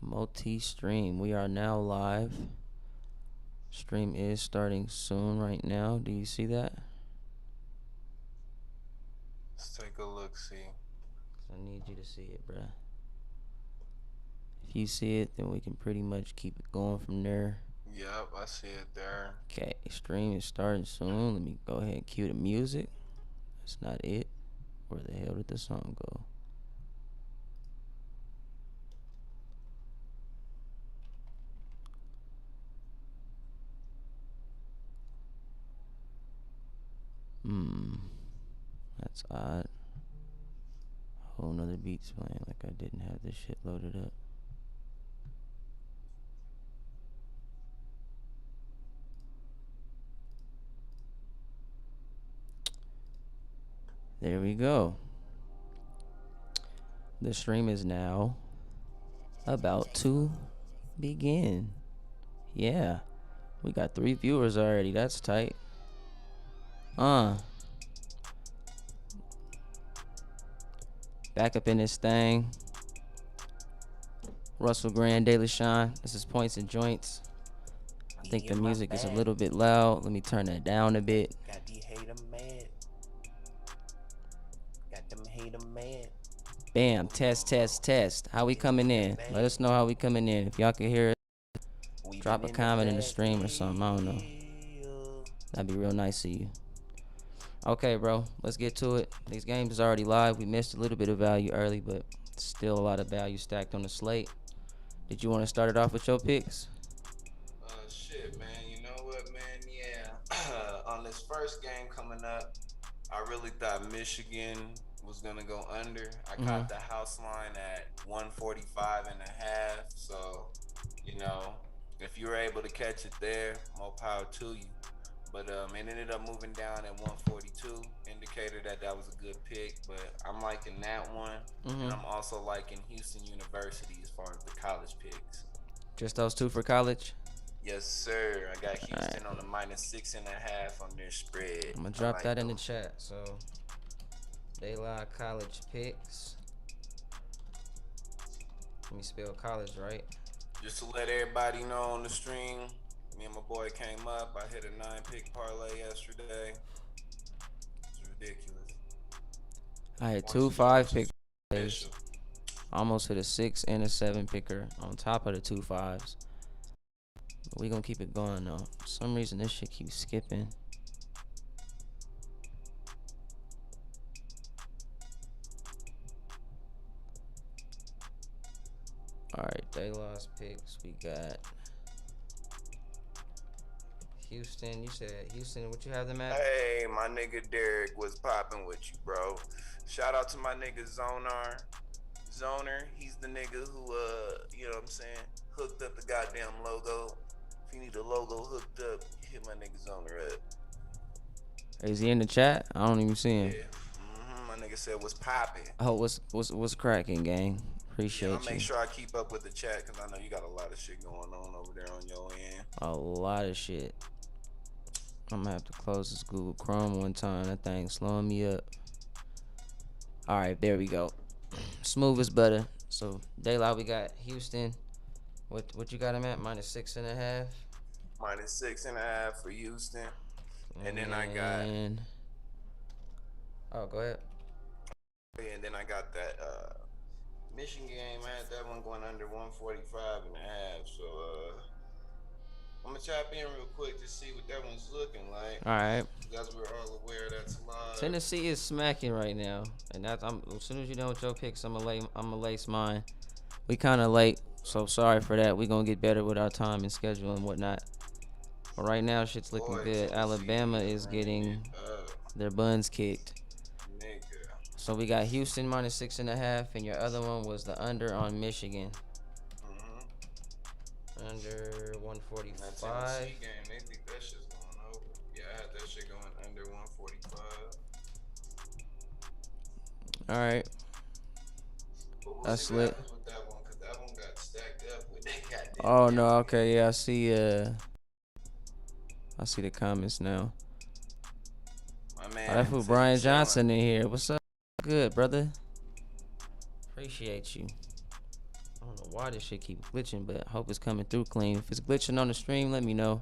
Multi-stream. We are now live. Stream is starting soon right now. Do you see that? Let's take a look, see. I need you to see it, bruh. If you see it, then we can pretty much keep it going from there. Yep, I see it there. Okay, stream is starting soon. Let me go ahead and cue the music. That's not it. Where the hell did the song go? That's odd. Whole nother beats playing like I didn't have this shit loaded up. There we go. The stream is now about to begin. Yeah. We got 3 viewers already. That's tight. Back up in this thing. Russell Grande, Delasean. This is Points and Joints. I think the music is a little bit loud. Let me turn that down a bit. Got these hater mad. Got them hater mad. Bam. Test, test, test. How we coming in? Let us know how we coming in. If y'all can hear it, drop a comment in the stream or something. I don't know. That'd be real nice of you. Okay, bro. Let's get to it. These games is already live. We missed a little bit of value early, but still a lot of value stacked on the slate. Did you want to start it off with your picks? Shit, man. You know what, man? Yeah. On this first game coming up, I really thought Michigan was going to go under. I caught the house line at 145 and a half. So, you know, if you were able to catch it there, more power to you. But it ended up moving down at 142. Indicator that was a good pick. But I'm liking that one. And I'm also liking Houston University as far as the college picks. Just those two for college? Yes, sir. I got Houston on the -6.5 on their spread. I'm going to drop that in the chat. So, Delasean college picks. Let me spell college right. Just to let everybody know on the stream, me and my boy came up. I hit a 9-pick parlay yesterday. It's ridiculous. I had 2 5-pick parlays. Almost hit a 6 and a 7 picker on top of the 2 5s. But we gonna keep it going though. For some reason this shit keeps skipping. Alright, they lost picks. We got Houston. You said Houston, what you have them at? Hey, my nigga Derek was popping with you, bro. Shout out to my nigga Zoner. He's the nigga who you know what I'm saying, hooked up the goddamn logo. If you need a logo hooked up, hit my nigga Zoner up. Is he in the chat? I don't even see him. Yeah. My nigga said what's popping. Oh, what's cracking, gang? Appreciate I'll make you. sure I keep up with the chat because I know you got a lot of shit going on over there on your end. A lot of shit. I'm gonna have to close this Google Chrome one time. That thing's slowing me up. All right, there we go. Smooth as butter. So Daylight, we got Houston. What you got him at? -6.5. -6.5 for Houston. And then I got. Oh, go ahead. And then I got that Michigan game. I had that one going under 145.5. So I'm gonna tap in real quick to see what that one's looking like. All right. Because we're all aware that's live. Tennessee is smacking right now, and as soon as you know what your picks, I'm gonna lace mine. We kind of late, so sorry for that. We gonna get better with our time and schedule and whatnot. But right now, shit's looking good. Alabama is getting their buns kicked. So we got Houston -6.5, and your other one was the under on Michigan. Under 145. That Tennessee game, they think that shit's going over. Yeah, I had that shit going under 145. All right. That's lit. With that one, cause that one got stacked up with that goddamn. Oh no, okay, yeah, I see the comments now. My man, that fool Brian Johnson in here. What's up? Good, brother. Appreciate you. I don't know why this shit keep glitching, but I hope it's coming through clean. If it's glitching on the stream, let me know.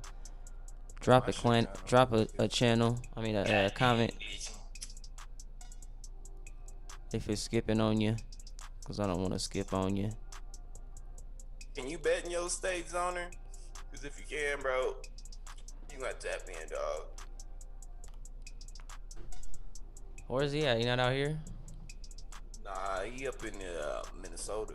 Drop My a shit clan, kind of drop a glitches. channel. I mean a Goddamn comment glitching. if it's skipping on you, cause I don't want to skip on you. Can you bet in your state, Zoner? Because if you can, bro, you got to tap in, dog. Where's he at? He not out here? Nah, he up in Minnesota.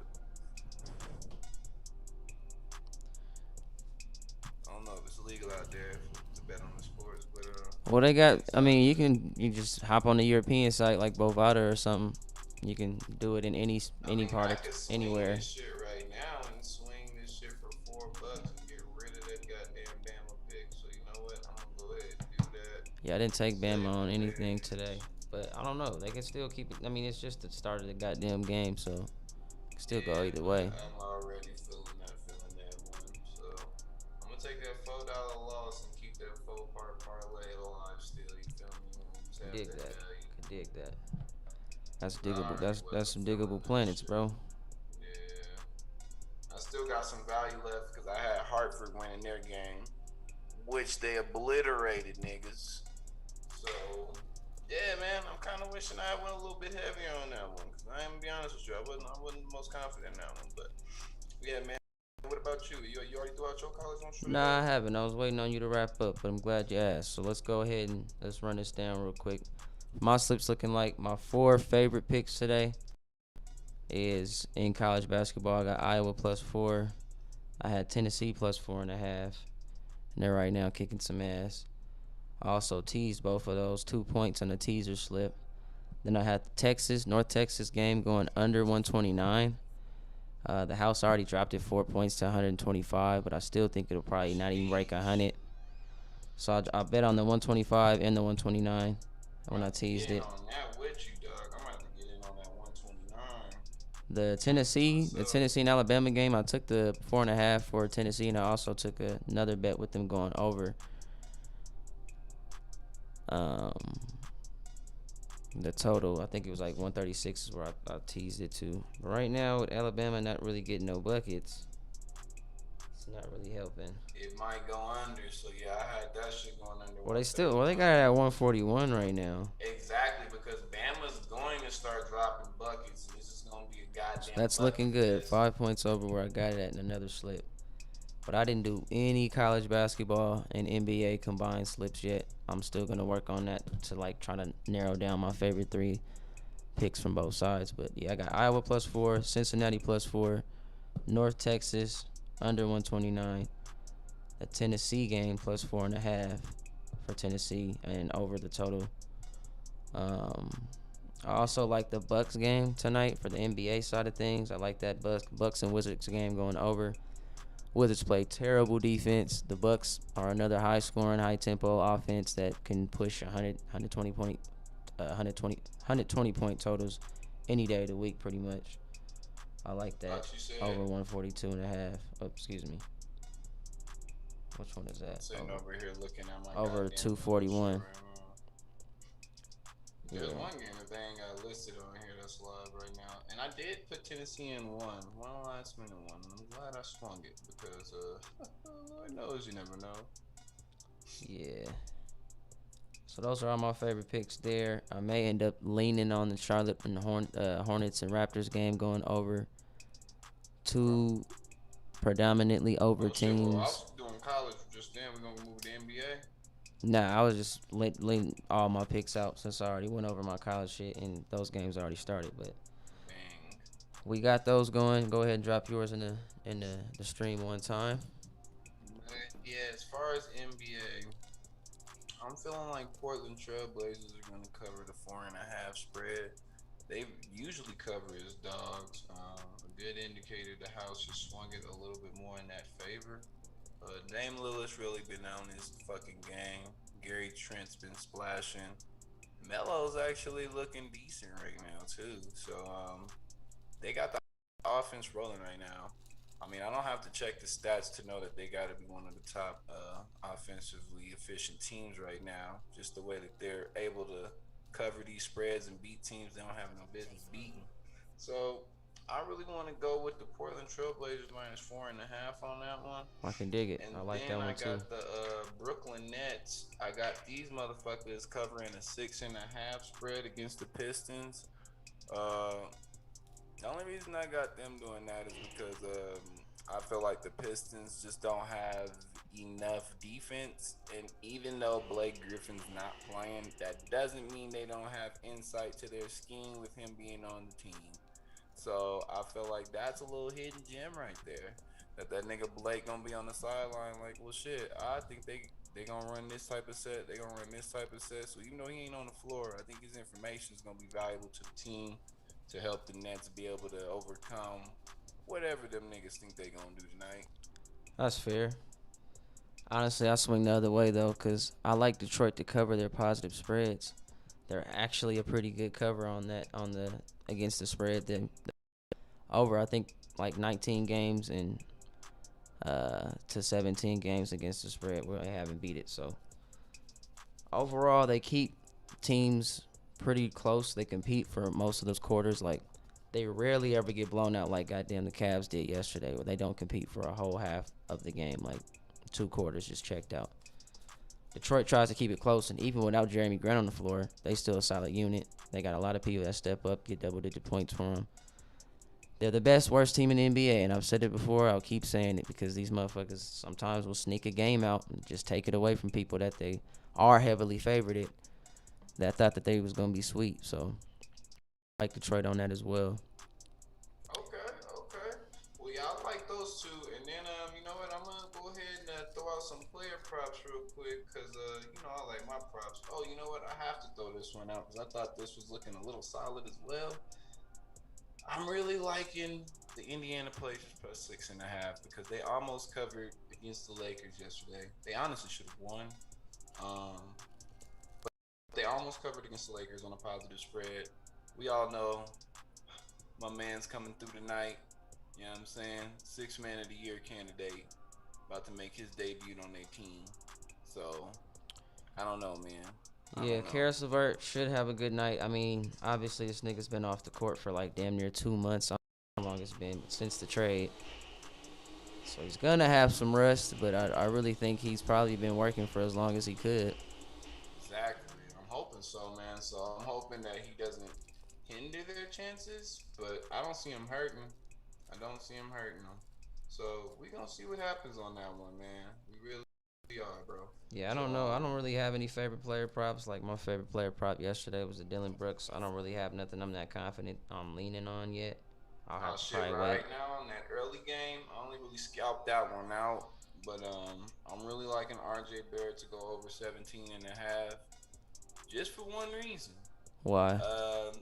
I don't know if it's legal out there to bet on the sports, but Well, they got. it's I all mean, you good. can just hop on the European site like Bovada or something. You can do it in I any mean, part I of could swing anywhere. this shit right now and swing this shit for $4 and get rid of that goddamn Bama pick. So you know what? I'm gonna go ahead and do that. Yeah, I didn't take Bama Save on my anything page. today, but I don't know. They can still keep it. I mean, it's just the start of the goddamn game, so it can still go Yeah, either but way. I'm already feeling that one. So I'm gonna take that $4 loss and keep that 4 part parlay alive still. You feel me? You know, just Could have dig that that. value. Could dig that. That's 'Cause I diggable. already That's wasn't some feeling diggable that planets, shit. bro. Yeah. I still got some value left because I had Hartford winning their game, which they obliterated niggas. So, yeah, man, I'm kind of wishing I went a little bit heavier on that one. Cause I am gonna be honest with you, I wasn't the most confident in that one. But yeah, man. What about you? You already threw out your college on straight Nah, I up? haven't. I was waiting on you to wrap up, but I'm glad you asked. So let's go ahead and let's run this down real quick. My slips looking like my four favorite picks today is in college basketball. I got Iowa +4. I had Tennessee +4.5. And they're right now kicking some ass. I also teased both of those 2 points on the teaser slip. Then I had the North Texas game going under 129. The house already dropped it 4 points to 125, but I still think it'll probably not even break Sheesh. 100. So I bet on the 125 and the 129 I'm when I about to get teased in it. on that with you, dog. I'm about to get in on that 129 The myself. Tennessee and Alabama game, I took the 4.5 for Tennessee, and I also took another bet with them going over. Um, the total, I think it was like 136 is where I teased it to. But right now with Alabama not really getting no buckets, it's not really helping. It might go under, so yeah, I had that shit going under Well they 131. got it at 141 right now. Exactly, because Bama's going to start dropping buckets, and this is going to be a So goddamn that's bucket looking good. fest. 5 points over where I got it at in another slip. But I didn't do any college basketball and NBA combined slips yet. I'm still gonna work on that to like try to narrow down my favorite three picks from both sides. But yeah, I got Iowa +4, Cincinnati +4, North Texas under 129, a Tennessee game +4.5 for Tennessee and over the total. Um, I also like the Bucks game tonight for the NBA side of things. I like that Bucks and Wizards game going over. Wizards play terrible defense. The Bucks are another high-scoring, high-tempo offense that can push 100, 120 point, 120 point totals any day of the week, pretty much. I like that Bucks, you said? over 142.5. Oh, excuse me. Which one is that? Sitting over here looking at my Over goddamn membership 241. right now. Yeah. There's one game that they ain't got listed on here that's live right now. And I did put Tennessee in one last minute one. And I'm glad I swung it because, Lord knows you never know. Yeah. So those are all my favorite picks there. I may end up leaning on the Charlotte and Hornets and Raptors game going over. Two predominantly over Oh shit, well, I teams. was doing college just then. We're going to move to the NBA. Nah, I was just leaning all my picks out since I already went over my college shit and those games already started. But Bang. we got those going. Go ahead and drop yours in the stream one time. But yeah, as far as NBA, I'm feeling like Portland Trailblazers are going to cover the 4.5 spread. They usually cover as dogs. A good indicator the house just swung it a little bit more in that favor. Dame Lillard's really been on his fucking game. Gary Trent's been splashing. Melo's actually looking decent right now too. So they got the offense rolling right now. I mean, I don't have to check the stats to know that they got to be one of the top offensively efficient teams right now. Just the way that they're able to cover these spreads and beat teams they don't have no business beating. So I really want to go with the Portland Trailblazers minus 4.5 on that one. I can dig it. And I like that then I one too. got the Brooklyn Nets. I got these motherfuckers covering a 6.5 spread against the Pistons. Uh, the only reason I got them doing that is because I feel like the Pistons just don't have enough defense. And even though Blake Griffin's not playing, that doesn't mean they don't have insight to their scheme with him being on the team. So I feel like that's a little hidden gem right there. That nigga Blake gonna be on the sideline like, well, shit. I think they gonna run this type of set. They gonna run this type of set. So even though he ain't on the floor, I think his information is gonna be valuable to the team to help the Nets be able to overcome whatever them niggas think they gonna do tonight. That's fair. Honestly, I swing the other way though, cause I like Detroit to cover their positive spreads. They're actually a pretty good cover on that on the against the spread. Then over, I think like 19 games and to 17 games against the spread where they haven't beat it. So overall, they keep teams pretty close. They compete for most of those quarters. Like they rarely ever get blown out like goddamn the Cavs did yesterday, where they don't compete for a whole half of the game. Like 2 quarters just checked out. Detroit tries to keep it close, and even without Jeremy Grant on the floor, they still a solid unit. They got a lot of people that step up, get double-digit points for them. They're the best, worst team in the NBA, and I've said it before. I'll keep saying it because these motherfuckers sometimes will sneak a game out and just take it away from people that they are heavily favored that thought that they was gonna be sweet. So I like Detroit on that as well. Okay, okay. Well, yeah, I like those two. And then, you know what? I'm gonna go ahead and throw out some player props real quick, cause you know I like my props. Oh, you know what? I have to throw this one out because I thought this was looking a little solid as well. I'm really liking the Indiana Pacers plus 6.5 because they almost covered against the Lakers yesterday. They honestly should have won. Um, they almost covered against the Lakers on a positive spread. We all know my man's coming through tonight. You know what I'm saying? Six man of the year candidate. About to make his debut on their team. So, I don't know, man. I Yeah, don't know. Karis LeVert should have a good night. I mean, obviously this nigga's been off the court for like damn near 2 months. I don't know how long it's been since the trade. So he's gonna have some rust, but I really think he's probably been working for as long as he could. Exactly. I'm hoping so, man. So I'm hoping that he doesn't hinder their chances, but I don't see him hurting. I don't see him hurting them. So we gonna see what happens on that one, man. We really are, bro. Yeah, I So don't know. I don't really have any favorite player props. Like my favorite player prop yesterday was the Dylan Brooks. I don't really have nothing I'm that confident I'm leaning on yet. I'll oh have to shit, probably wait. right now in that early game, I only really scalped that one out. But I'm really liking RJ Barrett to go over 17 and a half, just for one reason. Why? Um,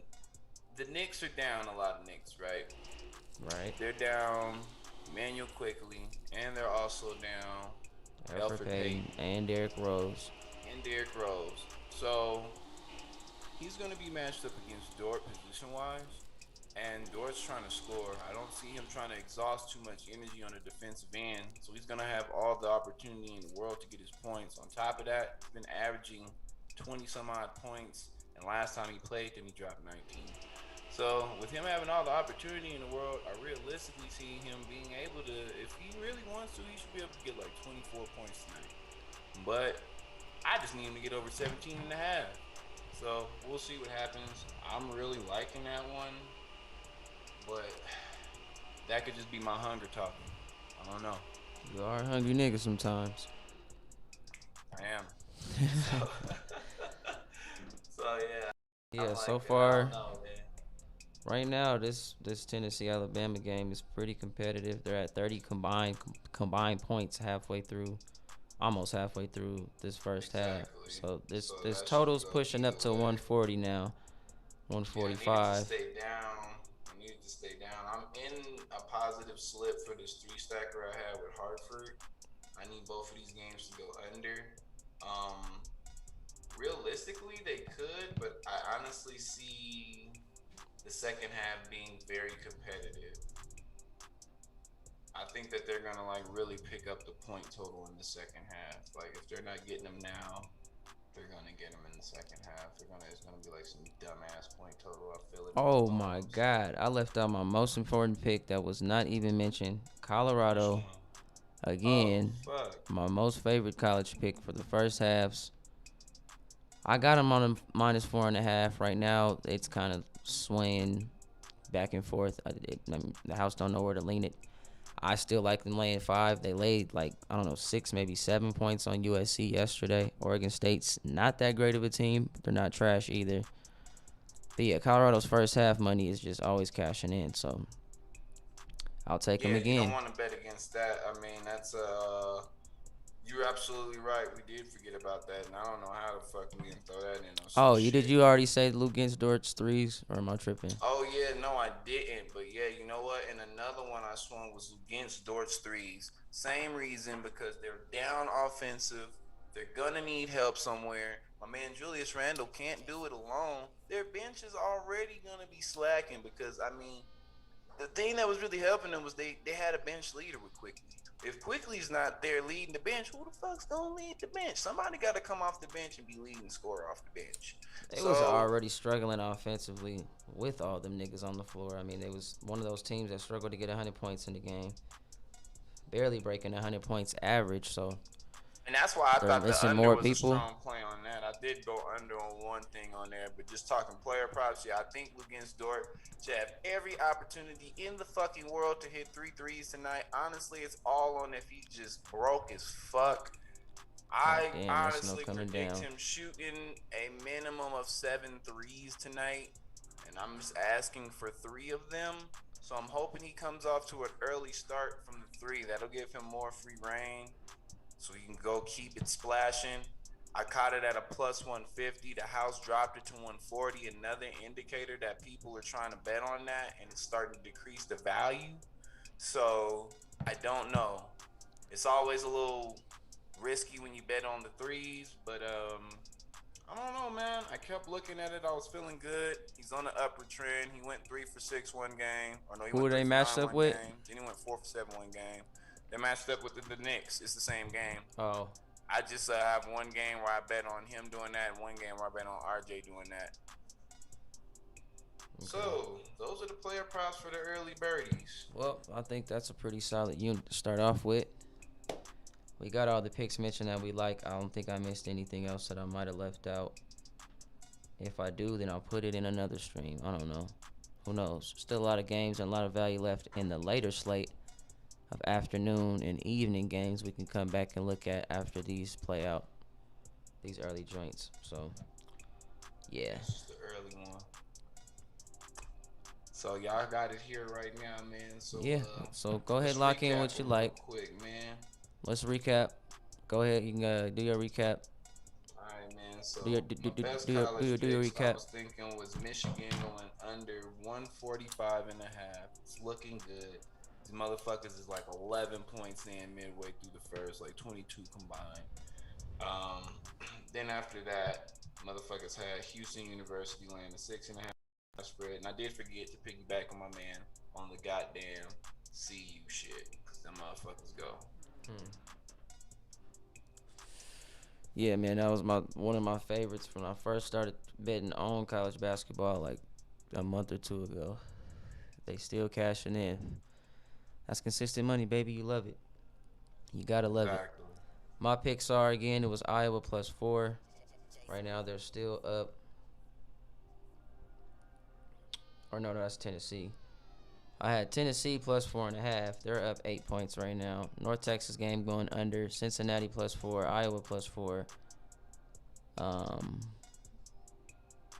the Knicks are down a lot of Knicks, right? Right. They're down Manuel quickly, and they're also down Alfred Alfred Payton Payton and Derrick Rose. and Derrick Rose. So he's going to be matched up against Dort position wise. And Dort's trying to score. I don't see him trying to exhaust too much energy on the defensive end. So he's going to have all the opportunity in the world to get his points. On top of that, he's been averaging 20 some odd points. And last time he played them, he dropped 19. So with him having all the opportunity in the world, I realistically see him being able to, if he really wants to, he should be able to get like 24 points tonight. But I just need him to get over 17 and a half. So we'll see what happens. I'm really liking that one, but that could just be my hunger talking. I don't know. You are a hungry nigga sometimes. I am. So, so yeah, I'm Yeah, so like, I far don't know, man. right now this Tennessee Alabama game is pretty competitive. They're at 30 combined points halfway through, almost halfway through this first half. Exactly. So this So this that should total's go pushing up to either way. 140 now, Yeah, I needed to 145. stay down. I needed to stay down. I'm in a positive slip for this three stacker I had with Hartford. I need both of these games to go under. Um, realistically, they could, but I honestly see the second half being very competitive. I think that they're gonna like really pick up the point total in the second half. Like if they're not getting them now, they're gonna get him in the second half. They're gonna. It's gonna be like some dumbass point total. I feel it in my Oh my bones. God! I left out my most important pick that was not even mentioned. Which Colorado one? Oh again. fuck. My most favorite college pick for the first halves. I got them on a -4.5. Right now, it's kind of swaying back and forth. The house don't know where to lean it. I still like them laying 5. They laid like I don't know 6, maybe 7 points on USC yesterday. Oregon State's not that great of a team. But they're not trash either. But yeah, Colorado's first half money is just always cashing in. So I'll take them Yeah, you don't again. want to bet against that. I mean, that's you're absolutely right. We did forget about that, and I don't know how the fuck we didn't throw that in on some Oh, did shit. you already say Lugens Dort's threes, or am I tripping? Oh yeah, no, I didn't. But yeah, you know what? And another one I swung was against Dort's threes. Same reason because they're down offensive. They're gonna need help somewhere. My man Julius Randle can't do it alone. Their bench is already gonna be slacking because I mean the thing that was really helping them was they had a bench leader with Quickly. If Quickly's not there leading the bench, who the fuck's gonna lead the bench? Somebody got to come off the bench and be leading the score off the bench. They was So already struggling offensively with all them niggas on the floor. I mean, they was one of those teams that struggled to get 100 points in the game, barely breaking 100 points average. So and that's why I they're thought the missing under more was a people. strong play on that. I did go under on one thing on there, but just talking player props, yeah, I think against Dort should have every opportunity in the fucking world to hit 3 threes tonight. Honestly, it's all on if he just broke as fuck. God I damn, that snow honestly coming predict down. him shooting a minimum of 7 threes tonight, and I'm just asking for 3 of them. So I'm hoping he comes off to an early start from the three. That'll give him more free reign, so he can go keep it splashing. I caught it at a plus 150. The house dropped it to 140. Another indicator that people are trying to bet on that, and it's starting to decrease the value. So I don't know. It's always a little risky when you bet on the threes, but I don't know, man. I kept looking at it. I was feeling good. He's on the upward trend. He went 3 for 6 one game. Or no, he Who went are three they for matched nine up one with? game. Then he went 4 for 7 one game. They matched up with the Knicks. It's the same game. Oh, I just have one game where I bet on him doing that, and one game where I bet on RJ doing that. okay. So those are the player props for the early birdies. Well, I think that's a pretty solid unit to start off with. We got all the picks mentioned that we like. I don't think I missed anything else that I might have left out. If I do, then I'll put it in another stream. I don't know. Who knows? Still a lot of games and a lot of value left in the later slate of afternoon and evening games we can come back and look at after these play out, these early joints. So, yeah. This is the early one. So y'all got it here right now, man. So Yeah. So go ahead, let's lock in recap what you it real like. quick, man. Let's recap. Go ahead. You can do your recap. All right, man. So Do your my best college do your picks I recap. was thinking was Michigan going under 145 and a half. It's looking good. These motherfuckers is like 11 points in midway through the first, like 22 combined. Um, then after that, motherfuckers had Houston University laying a 6.5 spread, and I did forget to piggyback on my man on the goddamn CU shit, cause them motherfuckers go. Yeah, man, that was one of my favorites when I first started betting on college basketball like a month or two ago. They still cashing in. That's consistent money, baby. You love it. You gotta love it. Exactly. My picks are again. It was Iowa +4. Right now they're still up. Or no, that's Tennessee. I had Tennessee +4.5. They're up 8 points right now. North Texas game going under. Cincinnati +4. Iowa +4.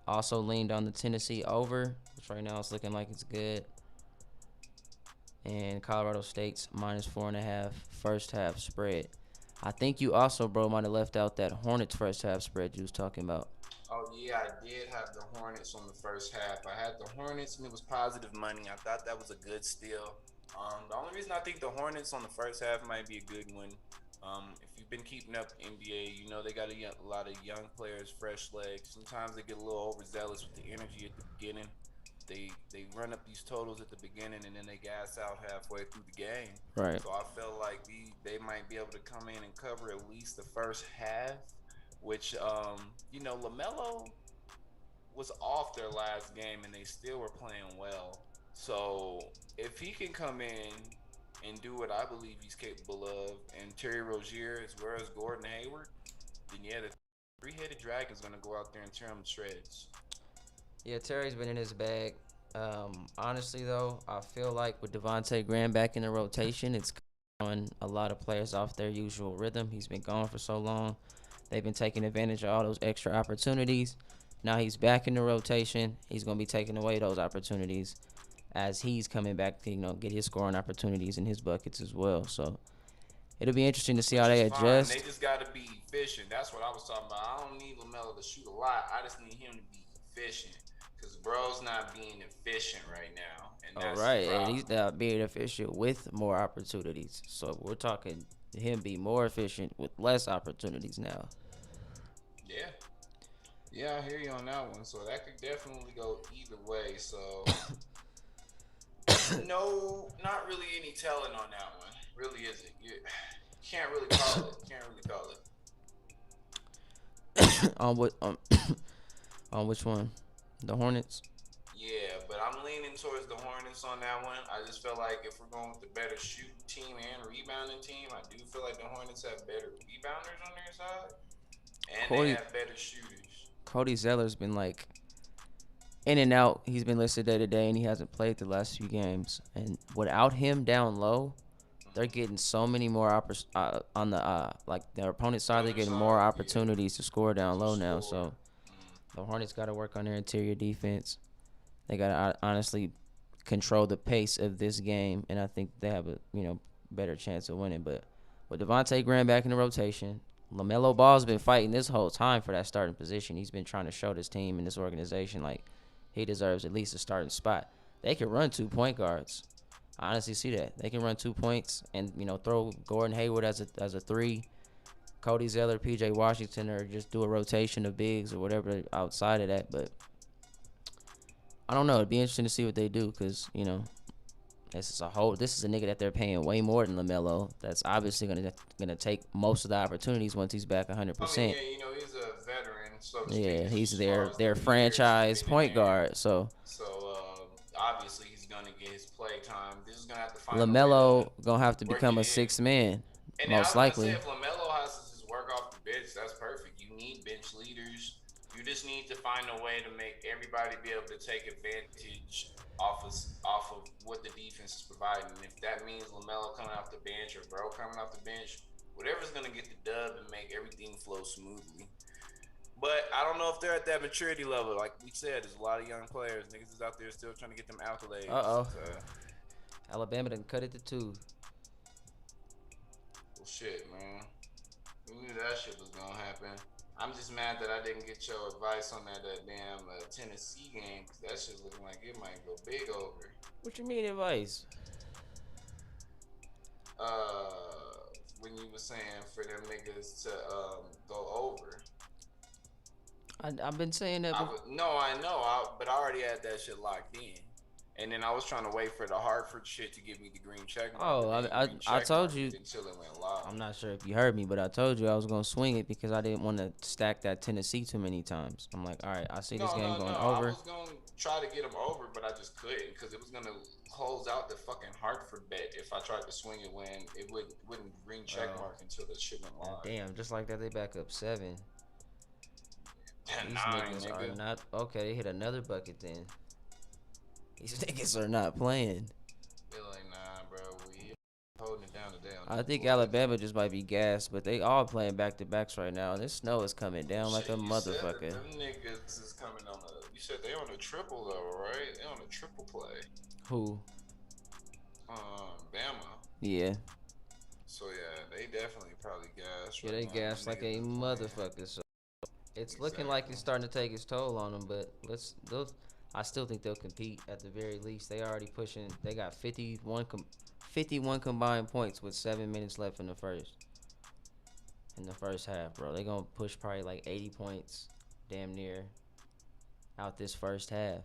Also leaned on the Tennessee over, which right now it's looking like it's good. And Colorado State's -4.5 first half spread. I think you also, bro, might have left out that Hornets first half spread you was talking about. Oh yeah, I did have the Hornets on the first half. I had the Hornets, and it was positive money. I thought that was a good steal. The only reason I think the Hornets on the first half might be a good one. If you've been keeping up NBA, you know they got a lot of young players, fresh legs. Sometimes they get a little overzealous with the energy at the beginning. They run up these totals at the beginning, and then they gas out halfway through the game. Right. So I felt like they might be able to come in and cover at least the first half. which LaMelo was off their last game and they still were playing well. So if he can come in and do what I believe he's capable of, and Terry Rozier as well as Gordon Hayward, then yeah, the three-headed dragon's gonna go out there and tear him to shreds. Yeah, Terry's been in his bag. Honestly, though, I feel like with Devontae Graham back in the rotation, it's on a lot of players off their usual rhythm. He's been gone for so long. They've been taking advantage of all those extra opportunities. Now he's back in the rotation. He's going to be taking away those opportunities as he's coming back to, get his scoring opportunities and his buckets as well. So it'll be interesting to see how Which is they fine. They adjust. just got to be efficient. That's what I was talking about. I don't need LaMelo to shoot a lot. I just need him to be efficient because bro's not being efficient right now, and All that's the right, and problem. he's now being efficient with more opportunities. So we're talking him be more efficient with less opportunities now. Yeah, yeah, I hear you on that one. So that could definitely go either way. So no, not really any telling on that one. Really isn't. You can't really call it. Can't really call it. on what on which one? The Hornets. Yeah, but I'm leaning towards the Hornets on that one. I just feel like if we're going with the better shooting team and rebounding team, I do feel like the Hornets have better rebounders on their side, and they Cody have better shooters. Cody Zeller's been like in and out. He's been listed day to day, and he hasn't played the last few games. And without him down low, they're Mm-hmm. getting so many more on the like their opponent's The side. They're other getting more side, yeah, opportunities to score down to low now. score. So Mm. the Hornets got to work on their interior defense. They got to honestly control the pace of this game, and I think they have a better chance of winning. But with Devontae Graham back in the rotation, LaMelo Ball's been fighting this whole time for that starting position. He's been trying to show this team and this organization like he deserves at least a starting spot. They can run 2 point guards. I honestly see that they can run 2 points and throw Gordon Hayward as a three, Cody Zeller, P.J. Washington, or just do a rotation of bigs or whatever outside of that. But I don't know. It'd be interesting to see what they do because This is a nigga that they're paying way more than LaMelo. That's obviously gonna take most of the opportunities once he's back 100 I mean, percent. yeah, he's a veteran, so to speak, Yeah, he's as far as the their years he's franchise been in point there. guard. So So obviously he's gonna get his play time. This is gonna have to find a way to LaMelo gonna have to work it become a in. sixth man, And I most was gonna say, likely. if Lamelo has to just work off the bench, that's perfect. You need bench leaders. You just need to find a way to make everybody be able to take advantage off of what the defense is providing. And if that means Lamelo coming off the bench or Bro coming off the bench, whatever's gonna get the dub and make everything flow smoothly. But I don't know if they're at that maturity level. Like we said, there's a lot of young players. Niggas is out there still trying to get them accolades. Uh oh, So, Alabama done cut it to 2. well, shit, man. We knew that shit was gonna happen. I'm just mad that I didn't get your advice on that damn Tennessee game because that shit looking like it might go big over. What you mean advice? When you were saying for them niggas to go over. I've been saying that. No, I know, but I already had that shit locked in. And then I was trying to wait for the Hartford shit to give me the green check mark. Oh, I told you. Until it went live. I'm not sure if you heard me, but I told you I was gonna swing it because I didn't want to stack that Tennessee too many times. I'm like, all right, I see this game going over. I was gonna try to get them over, but I just couldn't because it was gonna close out the fucking Hartford bet if I tried to swing it when it wouldn't green check mark until the shit went live. Damn, just like that, they back up 7. These 9, niggas nigga. are not okay. They hit another bucket then. These niggas are not playing. They're like, nah, bro, we holding it down today. I think Alabama just might be gassed, but they all playing back to backs right now. And this snow is coming down like a motherfucker. Them niggas is coming on the. You said they on a triple though, right? They on a triple play. Who? Bama. Yeah. So yeah, they definitely probably gassed. Yeah, right they now. gassed Them like a niggas is playing. motherfucker. So it's looking like it's starting to take its toll on them, but I still think they'll compete at the very least. They already pushing. They got 51 combined points with 7 minutes left in the first half, bro. They gonna push probably like 80 points, damn near, out this first half.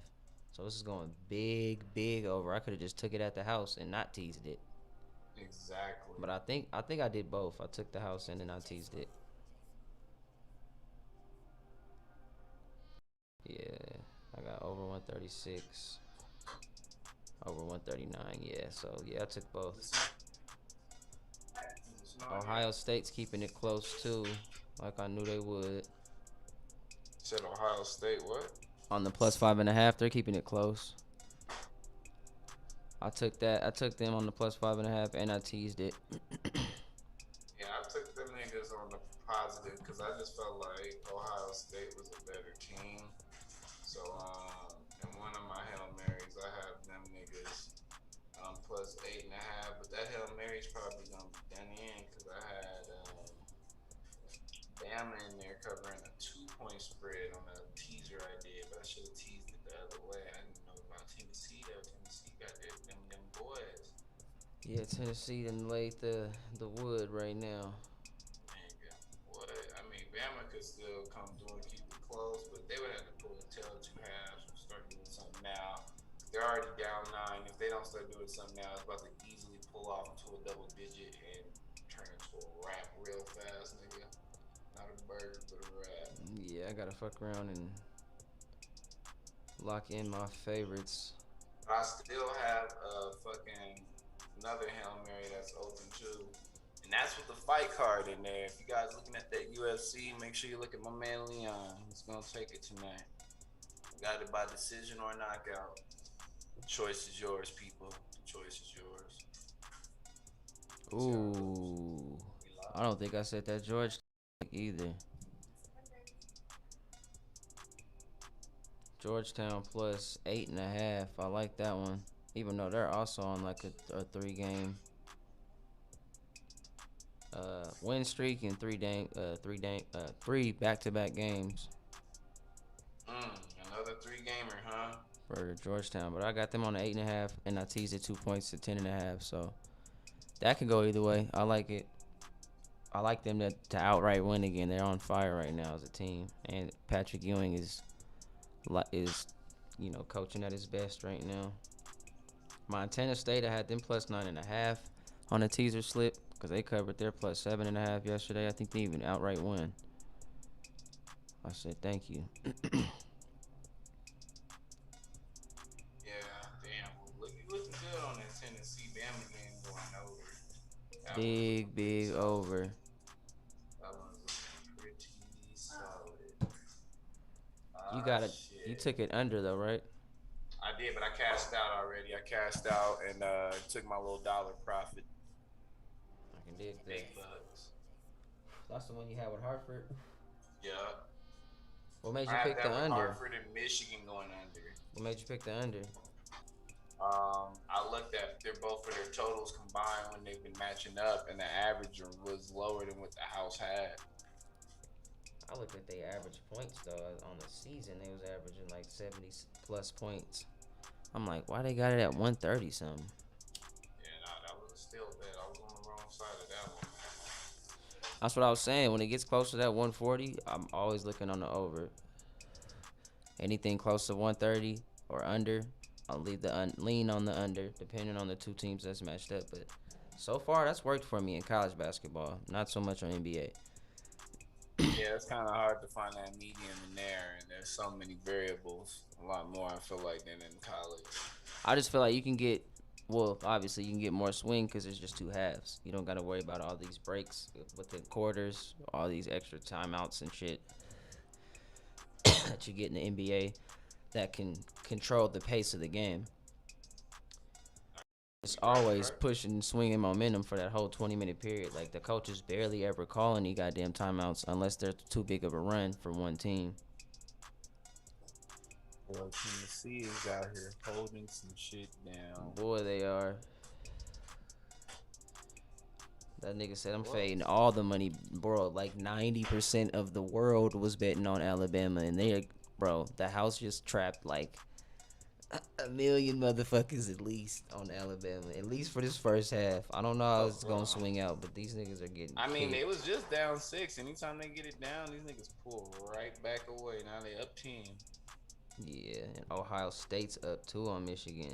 So this is going big over. I could have just took it at the house and not teased it. Exactly. But I think I did both. I took the house and then I teased it. Yeah, I got over 136, over 139. Yeah, so yeah, I took both. It's not Ohio yet. State's keeping it close too, like I knew they would. Said Ohio State. What? On the plus 5.5, they're keeping it close. I took that. I took them on the plus 5.5, and I teased it. Yeah, I took them niggas on the positive because I just felt like Ohio State was a better team. So, in one of my Hail Marys, I have them niggas plus 8.5. But that Hail Mary's probably gonna be done in because I had Bama in there covering a 2-point spread on a teaser I did, but I should have teased it the other way. I didn't know about Tennessee though. Tennessee got them boys. Yeah, Tennessee done laid the wood right now. Nigga, what? I mean, Bama could still come through and keep it close, but they would have to pull the tail 2 halves and start doing something now. They're already down 9. If they don't start doing something now, it's about to easily pull off into a double digit and turn into a wrap real fast, nigga. Not a burger, but a wrap. Yeah, I gotta fuck around and lock in my favorites. But I still have fucking another Hail Mary that's open too. And that's with the fight card in there. If you guys looking at that UFC, make sure you look at my man Leon. He's gonna take it tonight. Got it by decision or knockout. The choice is yours, people. The choice is yours. Ooh, I don't think I said that George either. Georgetown plus 8.5. I like that one. Even though they're also on like a 3 game win streak and three back-to-back games Another 3 gamer, huh? for Georgetown. But I got them on the 8.5, and I teased it 2 points to 10.5. So that can go either way. I like it. I like them to outright win again. They're on fire right now as a team, and Patrick Ewing is coaching at his best right now. Montana State, I had them plus 9.5 on a teaser slip because they covered their plus 7.5 yesterday. I think they even outright won. I said thank you. Yeah, damn. You looking good on that Tennessee Bama game going over. Big over. That one's looking pretty solid. You got it. Shit. You took it under though, right? I did, but I cashed out already. I cashed out and took my little dollar profit. I can dig that. Big bucks. That's the one you had with Hartford. Yeah. What made you I had pick that the with under? Hartford and Michigan going under. What made you pick the under? I looked at both of their totals combined when they've been matching up, and the average was lower than what the house had. I looked at their average points though on the season. They was averaging like 70 plus points. I'm like, why they got it at 130 something? Yeah, nah, that was a steal bet. I was on the wrong side of that one. That's what I was saying. When it gets close to that 140, I'm always looking on the over. Anything close to 130 or under, I'll lean on the under, depending on the two teams that's matched up. But so far, that's worked for me in college basketball. Not so much on NBA. Yeah, it's kind of hard to find that medium in there, and there's so many variables. A lot more, I feel like, than in college. I just feel like you can get, well, obviously you can get more swing because there's just two halves. You don't got to worry about all these breaks with the quarters, all these extra timeouts and shit that you get in the NBA that can control the pace of the game. It's always pushing, swinging momentum for that whole 20-minute period. Like, the coaches barely ever call any goddamn timeouts unless they're too big of a run for one team. Boy, Tennessee is out here holding some shit down. Boy, they are. That nigga said I'm fading all the money, bro. Like 90% of the world was betting on Alabama, and the house just trapped like a million motherfuckers at least on Alabama, at least for this first half. I don't know how it's gonna swing out, but these niggas are getting. I mean, kicked. they was just down 6. Anytime they get it down, these niggas pull right back away. Now they up 10. Yeah, and Ohio State's up too on Michigan.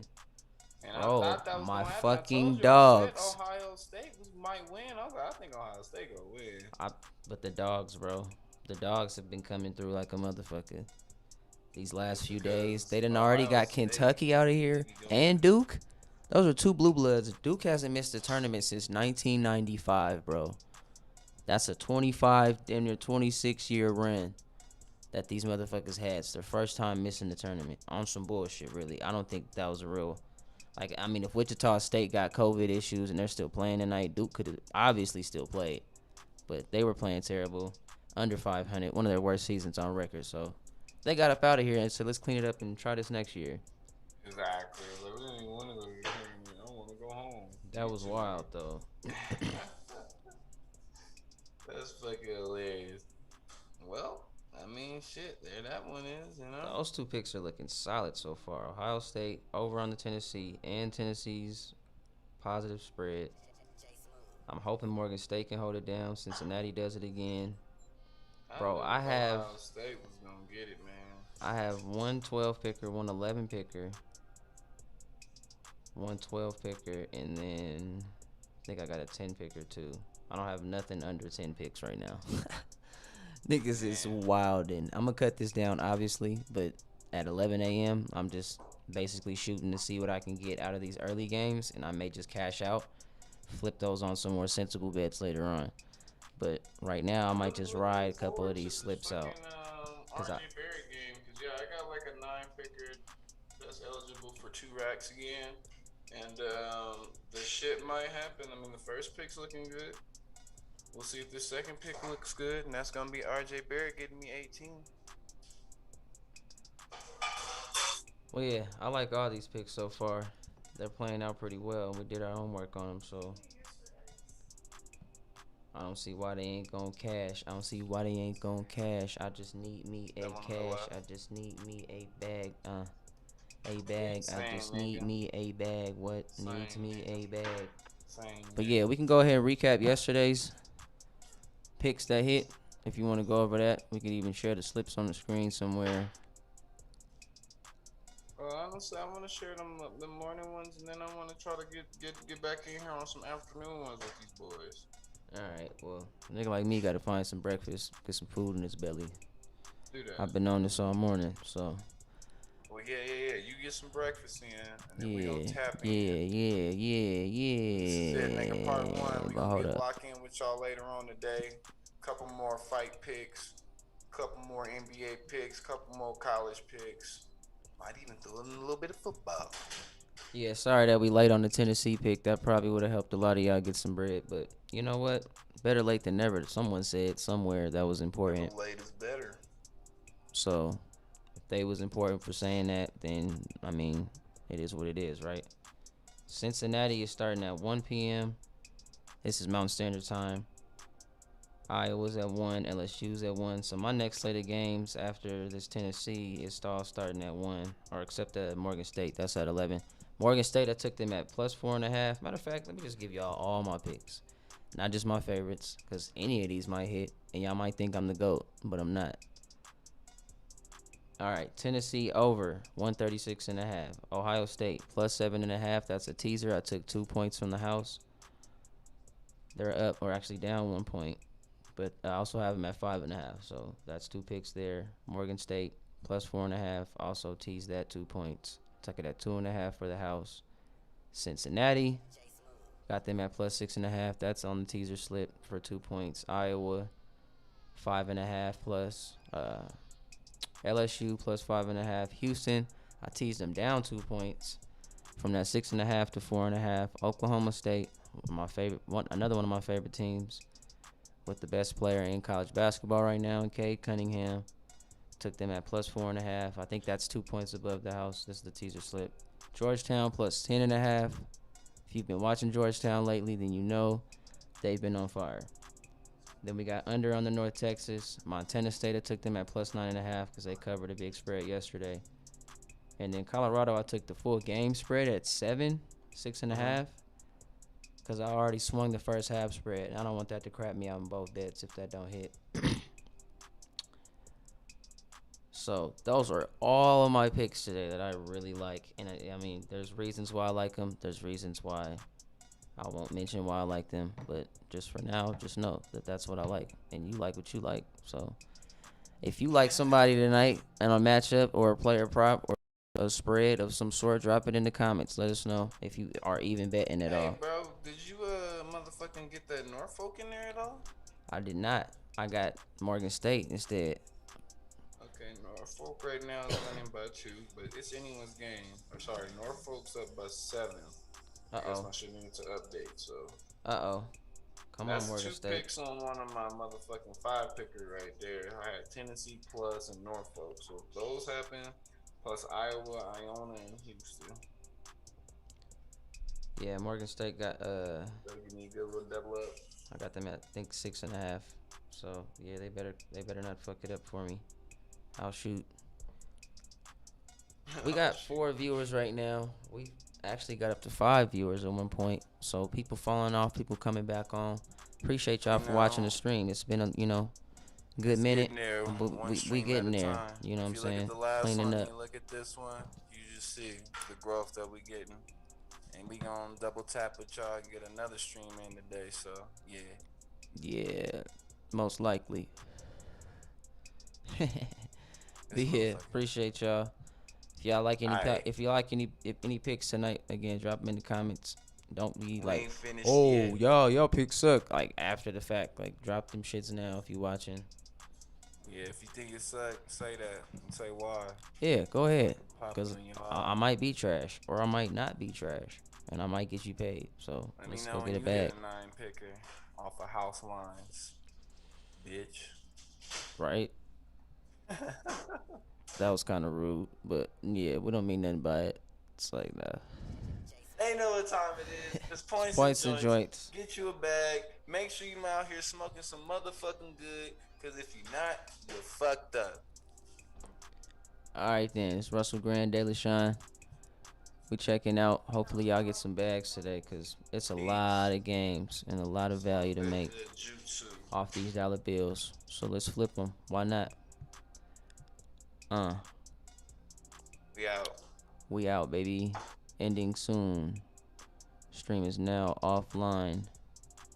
And Bro, I thought that was my gonna happen. fucking I told you, dogs. I said Ohio State might win. I was like, I think Ohio State gonna win. But the dogs, bro. The dogs have been coming through like a motherfucker. these last few days. They because done already Ohio got State Kentucky out of they here be going. and Duke. Those are two blue bloods. Duke hasn't missed a tournament since 1995, bro. That's a 25, damn near 26-year run that these motherfuckers had. It's their first time missing the tournament on some bullshit, really. I don't think that was a real. Like, I mean, if Wichita State got COVID issues and they're still playing tonight, Duke could have obviously still played. But they were playing terrible. Under 500. One of their worst seasons on record. So they got up out of here and said, let's clean it up and try this next year. Exactly. Like, we didn't even want to go to the tournament. I want to go home. That Eat was wild, though. tonight. That's fucking hilarious. Well, I mean, shit. There that one is, you know. Those two picks are looking solid so far. Ohio State over on the Tennessee and Tennessee's positive spread. I'm hoping Morgan State can hold it down. Cincinnati does it again. Bro, knew I have Ohio State was gonna get it, man. I have one 12 picker, one 11 picker, one 12 picker, and then I think I got a 10 picker too. I don't have nothing under 10 picks right now. Niggas is wildin'. I'm gonna cut this down, obviously, but at 11 a.m., I'm just basically shooting to see what I can get out of these early games, and I may just cash out, flip those on some more sensible bets later on. But right now, I might just ride a couple of these slips out. RJ Barrett game, cause yeah, I got like a 9 picker that's eligible for 2 racks again, and the shit might happen. I mean, the first pick's looking good. We'll see if the second pick looks good, and that's gonna be RJ Barrett getting me 18. Well, yeah, I like all these picks so far. They're playing out pretty well. We did our homework on them, so I don't see why they ain't gonna cash. I don't see why they ain't gonna cash. I just need me a cash. I just need me a bag. A bag. I just need me a bag. What needs me a bag? But yeah, we can go ahead and recap yesterday's picks that hit. If you want to go over that, we could even share the slips on the screen somewhere. Honestly, I want to share the morning ones, and then I want to try to get back in here on some afternoon ones with these boys. Alright, well, a nigga like me got to find some breakfast, get some food in his belly. Do that. I've been on this all morning, so. Well, yeah. You get some breakfast in, and then we Yeah, gonna tap in. yeah. This is it, nigga. Part 1. We But gonna hold get up. lock in with y'all later on today. Couple more fight picks, couple more NBA picks, couple more college picks. Might even throw in a little bit of football. Yeah, sorry that we late on the Tennessee pick. That probably would have helped a lot of y'all get some bread. But you know what? Better late than never. Someone said somewhere that was important. Late is better. So if they was important for saying that, then, I mean, it is what it is, right? Cincinnati is starting at 1 p.m. This is Mountain Standard Time. Iowa's at 1, LSU's at 1. So my next slate of games after this Tennessee is all starting at 1, or except at Morgan State. That's at 11. Morgan State, I took them at plus 4.5. Matter of fact, let me just give y'all all my picks. Not just my favorites, because any of these might hit, and y'all might think I'm the GOAT, but I'm not. All right, Tennessee over 136.5. Ohio State plus 7.5. That's a teaser. I took 2 points from the house. They're up, or actually down 1 point. But I also have them at 5.5, so that's 2 picks there. Morgan State plus 4.5, also teased that 2 points. Took it at 2.5 for the house. Cincinnati, got them at plus 6.5. That's on the teaser slip for 2 points. Iowa, 5.5 plus. LSU plus 5.5. Houston, I teased them down 2 points from that 6.5 to 4.5. Oklahoma State, another one of my favorite teams, with the best player in college basketball right now, Cade Cunningham. Took them at plus 4.5. I think that's 2 points above the house. This is the teaser slip. Georgetown plus 10.5. If you've been watching Georgetown lately, then you know they've been on fire. Then we got under on the North Texas. Montana State, I took them at plus 9.5 because they covered a big spread yesterday. And then Colorado, I took the full game spread at 6.5. Because I already swung the first half spread. I don't want that to crap me out in both bets if that don't hit. So those are all of my picks today that I really like. And I mean, there's reasons why I like them. There's reasons why I won't mention why I like them. But just for now, just know that that's what I like. And you like what you like. So If you like somebody tonight and a matchup or a player prop or a spread of some sort, drop it in the comments. Let us know if you are even betting at Hey, all. bro, did you motherfucking get that Norfolk in there at all? I did not. I got Morgan State instead. Okay, Norfolk right now is winning by 2, but it's anyone's game. Or sorry, Norfolk's up by 7. Uh I guess oh. my shit needed to update. So Uh oh. Come on, that's Morgan two State. picks on one of my motherfucking five picker right there. I had Tennessee plus and Norfolk. So if those happen, plus Iowa, Iona, and Houston, Yeah, Morgan State got that'll give me a good little double up. I got them at I think 6.5. So yeah, they better not fuck it up for me. I'll shoot. We Oh got shoot. 4 viewers right now. We actually got up to 5 viewers at one point. So people falling off, people coming back on. Appreciate y'all You for watching the know, stream. It's been a good it's minute, getting there but one we stream at getting a there. time. You know what If I'm you look at saying? the last Cleaning one and up. you look at this one, you just see the growth that we getting. And we gonna double tap with y'all and get another stream in today. So yeah. Yeah, most likely. But It's most yeah, likely. appreciate y'all. If y'all like any Alright. if you like any picks tonight, again, drop them in the comments. Don't be We like, ain't finished oh yet. y'all picks suck. Like after the fact, like drop them shits now if you watching. Yeah, if you think it suck, say that and say why. Yeah, go So I ahead, can pop cause it in your I mouth. might be trash or I might not be trash, and I might get you paid. So Let me let's go know get when a you hit bag, a 9 picker off of house lines, bitch. right? That was kind of rude, but yeah, we don't mean nothing by it. It's like that. They know what time it is. It's points and Points and joints. joints. Get you a bag. Make sure you out here smoking some motherfucking good. Cause if you're not, you're fucked up. All right then, it's Russell Grande, Delasean. We checking out. Hopefully y'all get some bags today, cause it's a lot Peace. of games and a lot of value to Good, make good jutsu. off these dollar bills. So let's flip them. Why not? Uh, We out. we out, baby. Ending soon. Stream is now offline.